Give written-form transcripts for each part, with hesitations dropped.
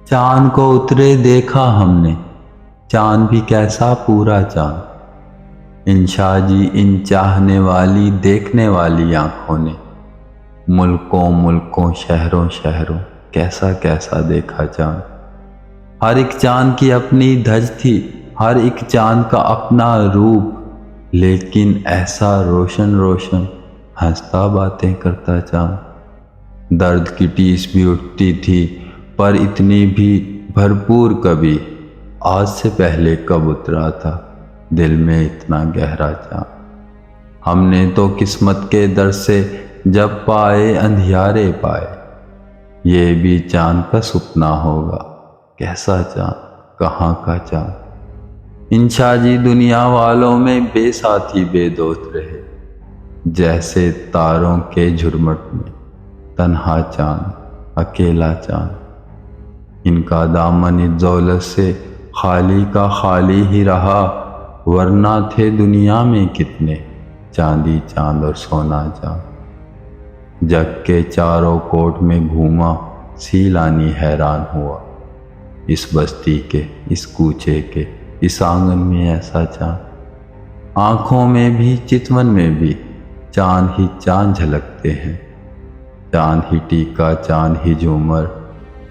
चांद को उतरे देखा हमने, चांद भी कैसा पूरा चांद। इन शाहजी इन चाहने वाली देखने वाली आंखों ने मुल्कों मुल्कों शहरों शहरों कैसा कैसा देखा चांद। हर एक चांद की अपनी धज थी, हर एक चांद का अपना रूप, लेकिन ऐसा रोशन रोशन हंसता बातें करता चांद। दर्द की टीस भी उठती थी, पर इतनी भी भरपूर कभी आज से पहले कब उतरा था दिल में इतना गहरा चांद। हमने तो किस्मत के दर से जब पाए अंधियारे पाए, ये भी चांद का सपना होगा कैसा चांद, कहाँ का चांद। इन शाहजी दुनिया वालों में बेसाथी बेदोस्त रहे, जैसे तारों के झुरमुट में तन्हा चांद अकेला चांद। इनका दामन इस दौलत से खाली का खाली ही रहा, वरना थे दुनिया में कितने चांदी चांद और सोना चांद। जग के चारों कोट में घूमा सीलानी हैरान हुआ, इस बस्ती के इस कूचे के इस आंगन में ऐसा चांद। आँखों में भी चितवन में भी चांद ही चांद झलकते हैं, चांद ही टीका चांद ही झूमर,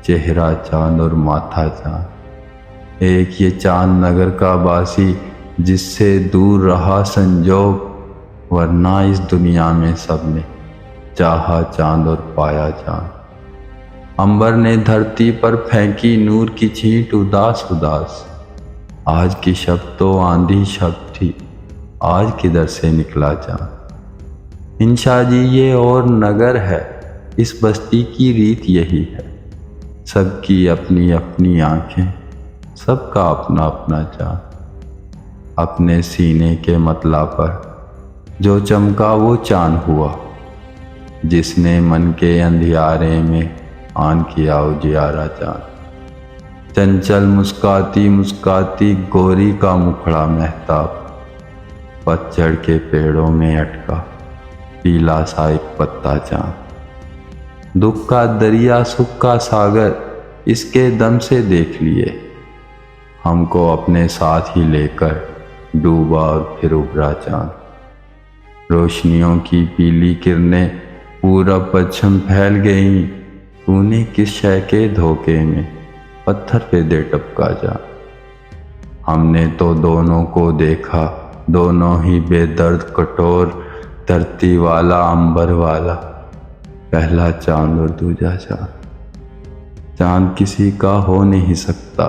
चेहरा चांद और माथा चांद। एक ये चांद नगर का बासी जिससे दूर रहा संजोग, वरना इस दुनिया में सबने चाहा चांद और पाया चांद। अंबर ने धरती पर फेंकी नूर की छींट उदास उदास, आज की शब तो आंधी शब थी, आज किधर से निकला चांद। इन शाहजी ये और नगर है, इस बस्ती की रीत यही है, सबकी अपनी अपनी आंखें, सबका अपना अपना चांद। अपने सीने के मतला पर जो चमका वो चांद हुआ, जिसने मन के अंधियारे में आन किया उजियारा चांद। चंचल मुस्काती मुस्काती गोरी का मुखड़ा महताब, पतझड़ के पेड़ों में अटका पीला सा एक पत्ता चांद। दुख का दरिया सुख का सागर इसके दम से देख लिए, हमको अपने साथ ही लेकर डूबा और फिर उभरा चांद। रोशनियों की पीली किरणें पूरब पश्चिम फैल गईं, तूने किस शय के धोखे में पत्थर पे दे टपका चांद। हमने तो दोनों को देखा, दोनों ही बेदर्द कठोर, धरती वाला अंबर वाला, पहला चांद और दूजा चांद। चांद किसी का हो नहीं सकता,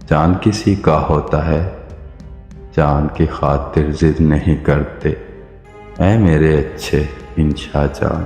चांद किसी का होता है, चांद की खातिर जिद नहीं करते ऐ मेरे अच्छे इन शाह चांद।